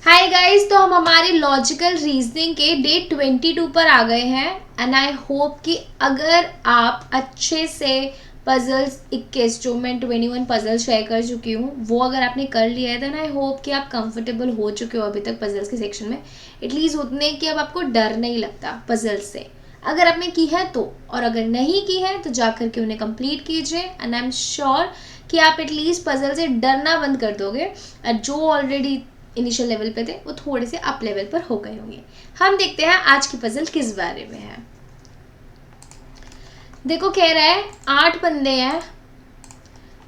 Hi guys, तो हम हमारे लॉजिकल रीजनिंग के डे 22 पर आ गए हैं एंड आई होप कि अगर आप अच्छे से पजल्स 21 जो मैं 21 पजल शेयर कर चुकी हूँ वो अगर आपने कर लिया है देन आई होप कि आप कंफर्टेबल हो चुके हो अभी तक पजल्स के सेक्शन में, एटलीस्ट उतने कि अब आपको डर नहीं लगता पजल्स से। अगर आपने की है तो, और अगर नहीं की है तो जाकर के उन्हें कंप्लीट कीजिए एंड आई एम श्योर कि आप एटलीस्ट पजल से डरना बंद कर दोगे और जो ऑलरेडी इनिशियल लेवल पे थे वो थोड़े से अप लेवल पर हो गए होंगे। हम देखते हैं आज की पजल किस बारे में है। देखो कह रहा है 8 बंदे हैं,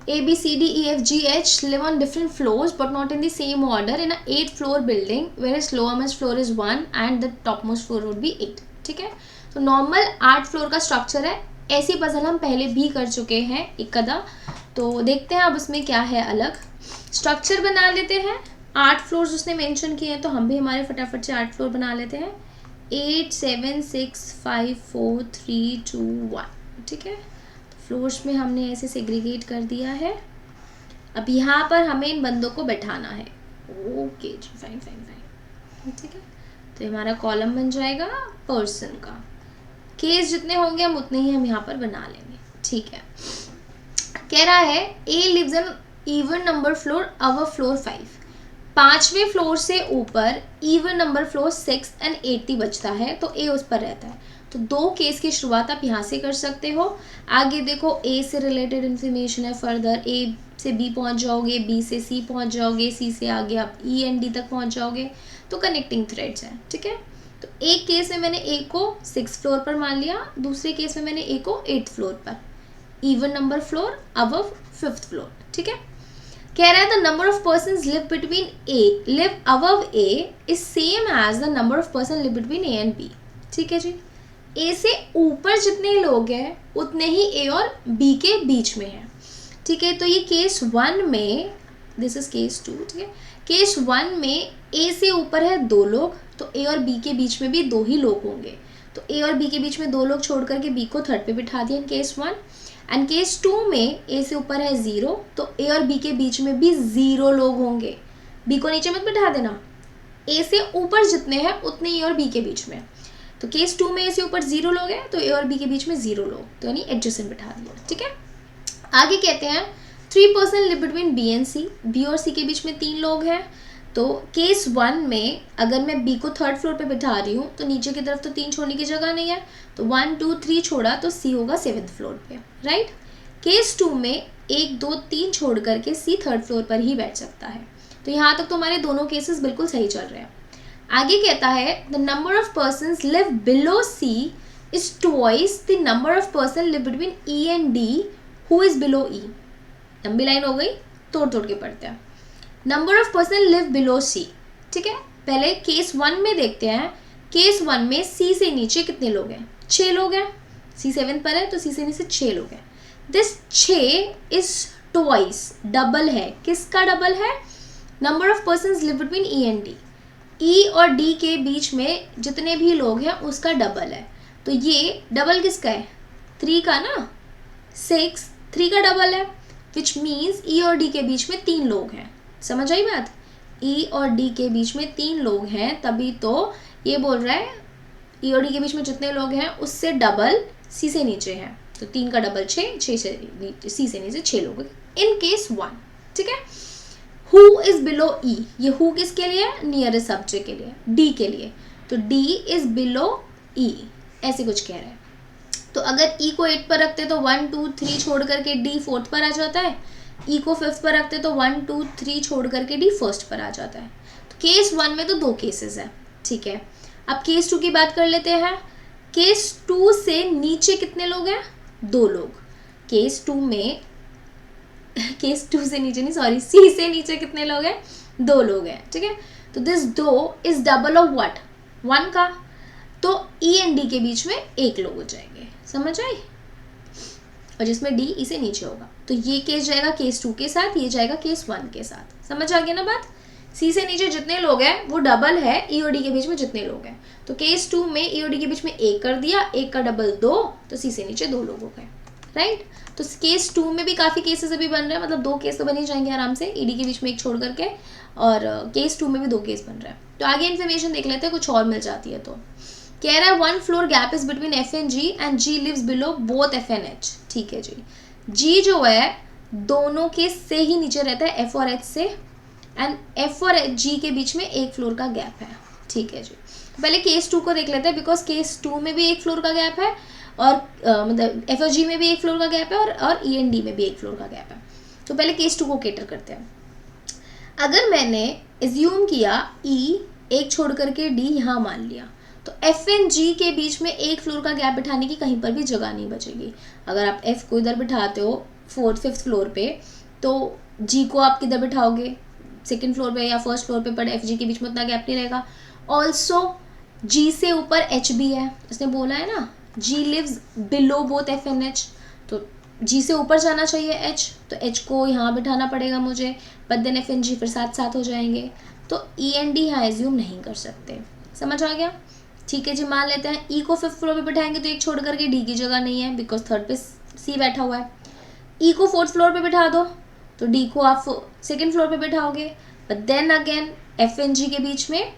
A B C D E F G H live on different floors but not in the same order in a 8-floor building whereas lowest floor is 1 and the topmost floor would be 8। ठीक है, तो normal 8 floor का structure है। ऐसी puzzle हम पहले भी कर चुके हैं एक कदा, तो देखते हैं अब उसमें क्या है अलग। स्ट्रक्चर बना लेते हैं। 8 फ्लोर्स उसने मेंशन किए हैं तो हम भी हमारे फटाफट से 8 फ्लोर बना लेते हैं। 8 7 6 5 4 3 2 1। ठीक है, फ्लोर्स में हमने ऐसे सेग्रीगेट कर दिया है। अब यहाँ पर हमें इन बंदों को बैठाना है। ओके जी, फाइन फाइन फाइन। ठीक है, तो हमारा कॉलम बन जाएगा पर्सन का। केस जितने होंगे हम उतने ही हम यहाँ पर बना लेंगे। ठीक है, कह रहा है A lives an even number floor over floor 5। 5वें फ्लोर से ऊपर इवन नंबर फ्लोर 6 एंड 8 ही बचता है तो ए उस पर रहता है। तो दो केस की शुरुआत आप यहाँ से कर सकते हो। आगे देखो ए से रिलेटेड इन्फॉर्मेशन है, फर्दर ए से बी पहुँच जाओगे, बी से सी पहुँच जाओगे, सी से आगे आप ई एंड डी तक पहुँच जाओगे। तो कनेक्टिंग थ्रेड्स हैं। ठीक है, तो एक केस में मैंने ए को 6 फ्लोर पर मान लिया, दूसरे केस में मैंने ए को 8 फ्लोर पर। Even number floor above 5th floor. ठीक है, कह रहा है the number of person live above A is same as the number of person live between A and B. ठीक है जी, ए से ऊपर जितने लोग हैं उतने ही ए और बी के बीच में हैं। ठीक है, तो ये केस 1 में, दिस इज केस 2। ठीक है, केस 1 में ए से ऊपर है 2 लोग तो ए और बी के बीच में भी 2 ही लोग होंगे। तो ए और बी के बीच में 2 लोग छोड़ करके बी को 3rd पे बिठा दिया केस 1। एंड केस 2 में ए से ऊपर है 0 तो ए और बी के बीच में भी 0 लोग होंगे। बी को नीचे मत बिठा देना, ए से ऊपर जितने हैं उतने ए और बी के बीच में। तो केस 2 में ए से ऊपर 0 लोग हैं तो ए और बी के बीच में 0 लोग, तो यानी एडजेसेंट बिठा दिया। ठीक है, आगे कहते हैं 3 person live between B and C. B और सी के बीच में 3 लोग हैं। तो केस 1 में अगर मैं बी को 3rd फ्लोर पे बिठा रही हूँ तो नीचे की तरफ तो 3 छोड़ने की जगह नहीं है, तो 1 2 3 छोड़ा तो सी होगा 7th फ्लोर पे, राइट। केस 2 में 1 2 3 छोड़ करके सी 3rd फ्लोर पर ही बैठ सकता है। तो यहाँ तक तो हमारे दोनों केसेस बिल्कुल सही चल रहे हैं। आगे कहता है the number of person live below C is twice the number of person live between E and D who is below E. लंबी लाइन हो गई, तोड़ तोड़ के पढ़ते हैं। Number of person live below C. ठीक है, पहले केस 1 में देखते हैं। केस 1 में सी से नीचे कितने लोग हैं? 6 लोग हैं। सी 7 पर है तो सी से नीचे 6 लोग हैं। दिस 6 इज ट्वाइस, डबल है। किसका डबल है? Number of person live between E and D. E और डी के बीच में जितने भी लोग हैं उसका डबल है। तो ये डबल किसका है? 3 का ना, 6 3 का डबल है, विच मीन्स ई और डी के बीच में 3 लोग हैं। समझ आई बात? ई और डी के बीच में 3 लोग हैं, तभी तो ये बोल रहा है ई और डी के बीच में जितने लोग हैं उससे डबल सी से नीचे हैं। तो 3 का डबल 6, 6 से नीचे, सी से नीचे 6 लोग इन केस 1। ठीक है, हु इज बिलो ई, ये हु किसके लिए? नियरेस्ट सब्जेक्ट के लिए, डी के लिए। तो डी इज बिलो ई, ऐसे कुछ कह रहा है। तो अगर ई को 8 पर रखते तो 1 2 3 छोड़ करके डी 4th पर आ जाता है। ई को 5th पर रखते तो 1 2 3 छोड़ करके डी 1st पर आ जाता है। तो केस 1 में तो 2 केसेस है। ठीक है, अब केस 2 की बात कर लेते हैं। केस 2 से नीचे कितने लोग हैं? 2 लोग। केस 2 में केस 2 से नीचे नहीं, सॉरी, सी से नीचे कितने लोग हैं? 2 लोग हैं। ठीक है, तो this 2 is double of what? 1 का। तो ई एंड डी के बीच में 1 लोग हो जाएंगे। समझ आई? और जिसमें डी ई से नीचे होगा। तो ये केस जाएगा केस 2 के साथ, ये जाएगा केस 1 के साथ। समझ आ गया ना बात? सी से नीचे जितने लोग हैं वो डबल है ई और डी के बीच में जितने लोग हैं। तो केस 2 में ई और डी के बीच में 1 कर दिया, 1 का डबल 2, तो सी से नीचे 2 लोग हो गए। राइट। तो केस 2 में भी काफ़ी केसेस अभी बन रहे हैं, मतलब 2 केस तो बन ही जाएंगे आराम से, ईडी के बीच में एक छोड़ करके, और केस 2 में भी 2 केस बन रहे हैं। तो आगे इन्फॉर्मेशन देख लेते हैं, कुछ और मिल जाती है। तो कह रहा है 1 floor gap is between F and G lives below both F and H. ठीक है जी, जी जो है दोनों के से ही नीचे रहता है, एफ और एच से, एंड एफ और जी के बीच में एक फ्लोर का गैप है। ठीक है जी, पहले केस 2 को देख लेते हैं, बिकॉज केस 2 में भी एक फ्लोर का गैप है, और मतलब एफ और जी में भी एक फ्लोर का गैप है, और ई एंड डी में भी एक फ्लोर का गैप है। तो पहले केस 2 को केटर करते हैं। अगर मैंने एज्यूम किया ई एक छोड़ करके डी यहाँ मान लिया, तो एफ एंड जी के बीच में एक फ्लोर का गैप बिठाने की कहीं पर भी जगह नहीं बचेगी। अगर आप एफ को इधर बिठाते हो 4th-5th फ्लोर पे, तो जी को आप किधर बिठाओगे, 2nd फ्लोर पे या 1st फ्लोर पे, पर एफ जी के बीच में उतना गैप नहीं रहेगा। ऑल्सो जी से ऊपर एच भी है, इसने बोला है ना G lives below both F and H, तो जी से ऊपर जाना चाहिए एच, तो एच को यहाँ बिठाना पड़ेगा मुझे, बट देन एफ एंड जी फिर साथ साथ हो जाएंगे, तो ई एंड डी यहाँ एज्यूम नहीं कर सकते। समझ आ गया? ठीक है जी, मान लेते हैं ई को 5th फ्लोर पे बिठाएंगे तो एक छोड़ करके डी की जगह नहीं है, बिकॉज 3rd पे सी बैठा हुआ है। ई को 4th फ्लोर पे बिठा दो तो डी को आप 2nd फ्लोर पे बिठाओगे, but then again F and G के बीच में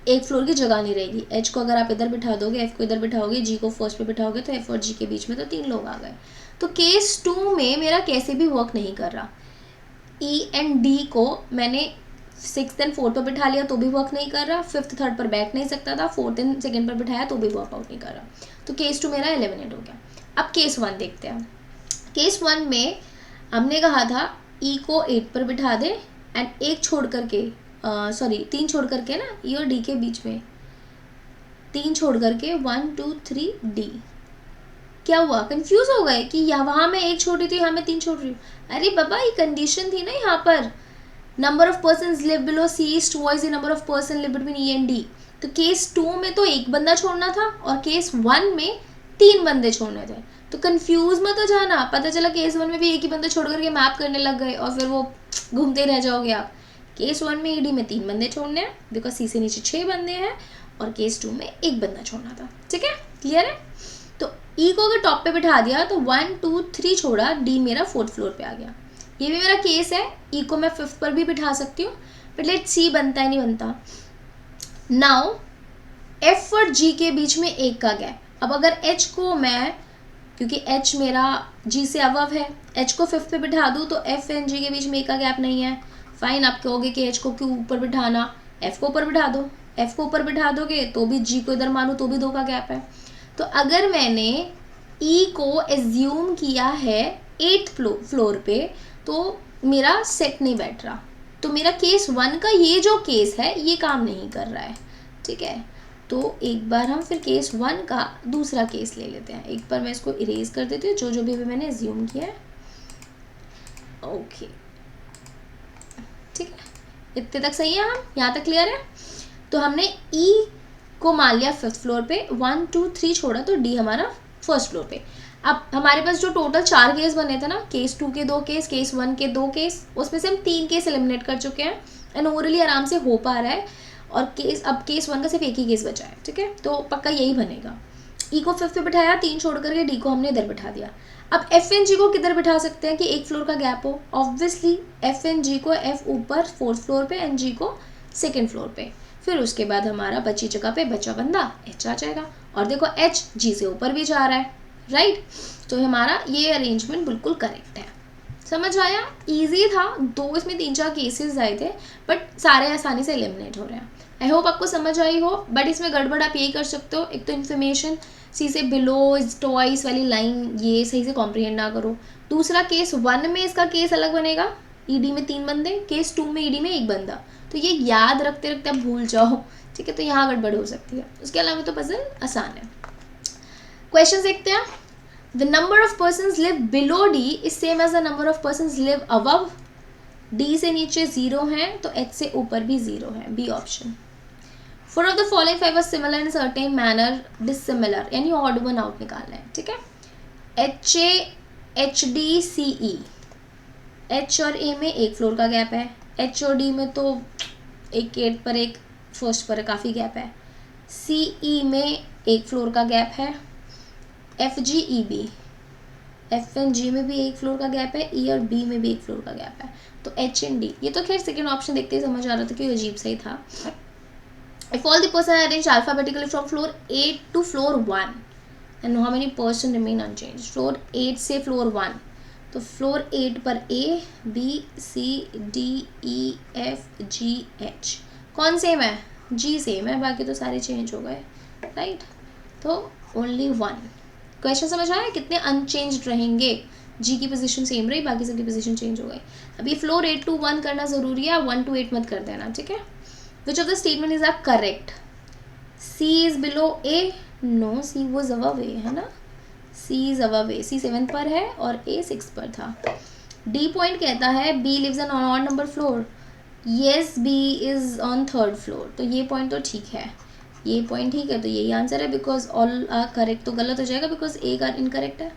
एक फ्लोर की जगह नहीं रहेगी। एच को अगर आप इधर बिठा दोगे, एफ को इधर बिठाओगे, जी को 1st पे बिठाओगे, तो एफ और जी के बीच में तो 3 लोग आ गए। तो केस 2 में मेरा कैसे भी वर्क नहीं कर रहा। ई एंड डी को मैंने 6th एंड 4th पर बिठा लिया तो भी वर्क नहीं कर रहा, 5th 3rd पर बैठ नहीं सकता था, 4th एंड 2nd पर बिठाया तो भी वर्कआउट नहीं कर रहा। तो केस 2 मेरा एलिमिनेट हो गया। अब केस 1 देखते हैं। केस 1 में हमने कहा था ई को 8 पर बिठा दे, एंड एक छोड़ करके 3 छोड़ करके ना, ई और डी के बीच में 3 छोड़ करके 1 2 3 डी। क्या हुआ, कंफ्यूज हो गए कि यहाँ वहाँ मैं एक छोड़ रही थी, यहाँ मैं 3 छोड़ रही हूँ। अरे बाबा, ये कंडीशन थी ना यहाँ पर, number of person live below C is towards the number of person live between E and D. तो केस 2 में तो एक बंदा छोड़ना था, और केस 1 में 3 बंदे छोड़ने थे। तो कंफ्यूज मत हो जाना, पता चला केस 1 में भी एक ही बंदा छोड़ करके मैप करने लग गए, और फिर वो घूमते रह जाओगे आप। केस 1 में ई डी में 3 बंदे छोड़ने हैं, बिकॉज सी से नीचे 6 बंदे हैं, और केस 2 में एक बंदा छोड़ना था। ठीक है, क्लियर है? तो ई को अगर टॉप पे बिठा दिया तो 1 2 3 छोड़ा, डी मेरा 4th फ्लोर पे आ गया। ये भी मेरा केस है, ई को मैं 5th पर भी बिठा सकती हूँ, बट लेट सी बनता है नहीं बनता। नाउ एफ और जी के बीच में एक का गैप। अब अगर एच को मैं, क्योंकि एच मेरा जी से अबव है, एच को 5th पे बिठा दूँ तो एफ एंड जी के बीच में एक का गैप नहीं है। फाइन, आप कहोगे कि एच को क्यों ऊपर बिठाना, एफ को ऊपर बिठा दो। एफ को ऊपर बिठा दोगे तो भी जी को इधर मानूँ तो भी 2 का गैप है। तो अगर मैंने ई को एज्यूम किया है 8th फ्लोर पे, तो मेरा सेट नहीं बैठ रहा, तो मेरा केस 1 का ये जो केस है ये काम नहीं कर रहा है। ठीक है, तो एक बार हम फिर केस 1 का दूसरा केस ले लेते हैं। एक बार मैं इसको इरेज कर देती हूँ, जो जो भी अभी मैंने एज्यूम किया है। ओके, ठीक है, इतने तक सही है, हम यहाँ तक क्लियर है। तो हमने ई को मान लिया 5th फ्लोर पे, 1 2 3 छोड़ा तो डी हमारा 1st फ्लोर पे। अब हमारे पास जो टोटल 4 केस बने थे ना, केस 2 के 2 केस, केस 1 के 2 केस, उसमें से हम 3 केस एलिमिनेट कर चुके हैं, एंड ओवरली आराम से हो पा रहा है। और अब केस 1 का सिर्फ एक ही केस बचा है। ठीक है, तो पक्का यही बनेगा। ई को 5th पे बिठाया, 3 छोड़ करके डी को हमने इधर बिठा दिया। अब एफ एन जी को किधर बिठा सकते हैं कि एक फ्लोर का गैप हो? ऑब्वियसली एफ एन जी को एफ ऊपर 4th फ्लोर पे, एन जी को 2nd फ्लोर पे। फिर उसके बाद हमारा बची जगह पे बचा बंदा एच आ जाएगा, और देखो एच जी से ऊपर भी जा रहा है, राइट। तो हमारा ये अरेंजमेंट बिल्कुल करेक्ट है। समझ आया? इजी था, 2 इसमें 3-4 केसेस आए थे, बट सारे आसानी से एलिमिनेट हो रहे हैं। आई होप आपको समझ आई हो, बट इसमें गड़बड़ आप यही कर सकते हो, एक तो इन्फॉर्मेशन सी से बिलो इज टॉइस वाली लाइन ये सही से कॉम्प्रिहेंड ना करो। दूसरा केस 1 में इसका केस अलग बनेगा, ईडी में 3 बंदे, केस 2 में ईडी में 1 बंदा, तो ये याद रखते रखते आप भूल जाओ। ठीक है, तो यहाँ गड़बड़ हो सकती है। उसके अलावा तो पजल आसान है। क्वेश्चन देखते हैं। The number of persons live below D is same as the number of persons live above. D से नीचे 0 है तो H से ऊपर भी 0 है, B option. Four of the following five are similar in certain manner, dissimilar, यानी odd one out निकालना है। ठीक है, H A H D C E, H और A में एक फ्लोर का गैप है, H और D में तो एक 8 पर एक 1st पर काफ़ी गैप है, C E में एक फ्लोर का गैप है, F G E B F and G में भी एक फ्लोर का गैप है, ई और बी में भी एक फ्लोर का गैप है, तो एच एंड डी। ये तो खैर सेकेंड ऑप्शन देखते ही समझ आ रहा था कि अजीब सा ही था। If all the person arrange alphabetically from floor 8 to floor 1 and how many person remain unchanged. Floor 8 से फ्लोर 1, तो फ्लोर 8 पर A B C D E F G H कौन सेम है, जी सेम है, बाकी तो सारे चेंज हो गए, राइट। तो ओनली 1। क्वेश्चन समझ आया, कितने अनचेंज्ड रहेंगे, जी की पोजीशन सेम रही, बाकी सबकी पोजीशन चेंज हो गई। अभी फ्लोर 8 to 1 करना जरूरी है, 1 to 8 मत कर देना, ठीक है। Which of the statement is are correct, C is below A, no C was above A, है ना, सी इज अबव ए, सी 7 पर है और ए 6 पर था। डी पॉइंट कहता है B lives an odd number floor, yes B is on 3rd floor, तो ये पॉइंट तो ठीक है, ये पॉइंट ठीक है, तो यही आंसर है, बिकॉज ऑल आर करेक्ट तो गलत हो जाएगा, बिकॉज ए का इनकरेक्ट है,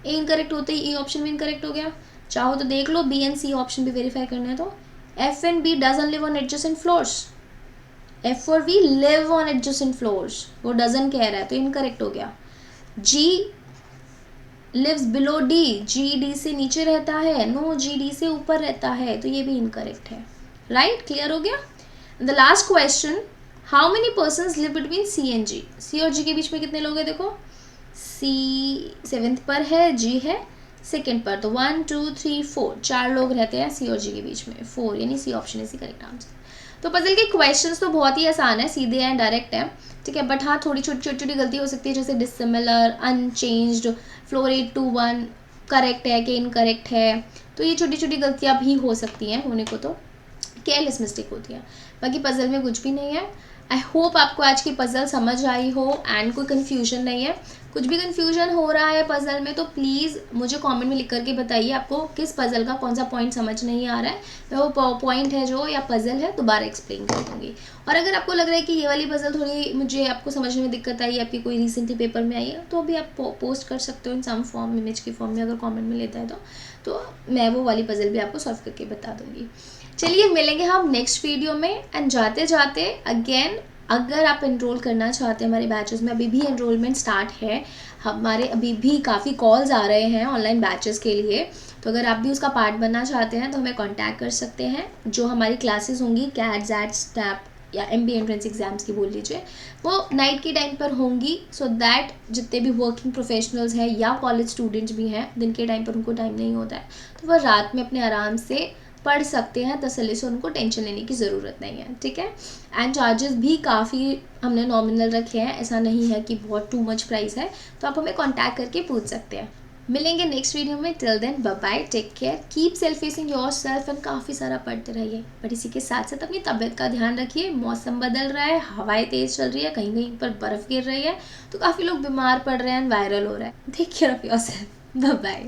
ए इनकरेक्ट होते ही ए ऑप्शन भी इनकरेक्ट हो गया। चाहो तो देख लो बी एंड सी ऑप्शन भी वेरीफाई करना है, तो F and B doesn't live on adjacent floors, F और B live on adjacent floors, वो डजंट कह रहा है, तो इनकरेक्ट हो गया। G lives below D, G D से नीचे रहता है, नो जी डी से ऊपर रहता है, तो ये भी इनकरेक्ट है, राइट, क्लियर हो गया। The last question, how many persons live between C and G, C और जी के बीच में कितने लोग हैं, देखो सी 7th पर है, जी है 2nd पर, तो 1 2 3 4 4 लोग रहते हैं सी और जी के बीच में, 4, यानी C option is correct answer. तो पजल के क्वेश्चंस तो बहुत ही आसान है, सीधे हैं, डायरेक्ट है, ठीक है, बट हाँ थोड़ी छोटी गलती हो सकती है, जैसे dissimilar, unchanged, floor 8 to 1 correct है कि इनकरेक्ट है, तो ये छोटी गलतियाँ भी हो सकती हैं, होने को तो केयरलेस मिस्टेक होती है, बाकी पजल में कुछ भी नहीं है। आई होप आपको आज की पजल समझ आई हो एंड कोई कन्फ्यूजन नहीं है। कुछ भी कन्फ्यूजन हो रहा है पजल में तो प्लीज़ मुझे कमेंट में लिख करके बताइए आपको किस पजल का कौन सा पॉइंट समझ नहीं आ रहा है, मैं वो पॉइंट है जो या पजल है दोबारा एक्सप्लेन कर दूँगी। और अगर आपको लग रहा है कि ये वाली पजल थोड़ी मुझे आपको समझने में दिक्कत आई, आपकी कोई रिसेंटली पेपर में आई है, तो अभी आप पोस्ट कर सकते हो इन सम फॉर्म, इमेज की फॉर्म में, अगर कॉमेंट में लेता है तो मैं वो वाली पजल भी आपको सॉल्व करके बता दूँगी। चलिए मिलेंगे हम नेक्स्ट वीडियो में। एंड जाते जाते अगेन, अगर आप एनरोल करना चाहते हैं हमारे बैचेस में, अभी भी एनरोलमेंट स्टार्ट है, हमारे अभी भी काफ़ी कॉल्स आ रहे हैं ऑनलाइन बैचेस के लिए, तो अगर आप भी उसका पार्ट बनना चाहते हैं तो हमें कांटेक्ट कर सकते हैं। जो हमारी क्लासेस होंगी कैट जैट स्टैप या MBA एंट्रेंस एग्जाम्स की बोल लीजिए, वो नाइट के टाइम पर होंगी, सो दैट जितने भी वर्किंग प्रोफेशनल्स हैं या कॉलेज स्टूडेंट्स भी हैं, दिन के टाइम पर उनको टाइम नहीं होता है, तो वह रात में अपने आराम से पढ़ सकते हैं तसल्ली से, उनको टेंशन लेने की ज़रूरत नहीं है, ठीक है। एंड चार्जेस भी काफ़ी हमने नॉमिनल रखे हैं, ऐसा नहीं है कि बहुत टू मच प्राइस है, तो आप हमें कांटेक्ट करके पूछ सकते हैं। मिलेंगे नेक्स्ट वीडियो में, till then bye bye, take care, keep self facing yourself and काफ़ी सारा पढ़ते रहिए, बट इसी के साथ साथ अपनी तबीयत का ध्यान रखिए। मौसम बदल रहा है, हवाएं तेज़ चल रही है, कहीं कहीं पर बर्फ़ गिर रही है, तो काफ़ी लोग बीमार पड़ रहे हैं, वायरल हो रहा है। Take care of yourself, bye bye.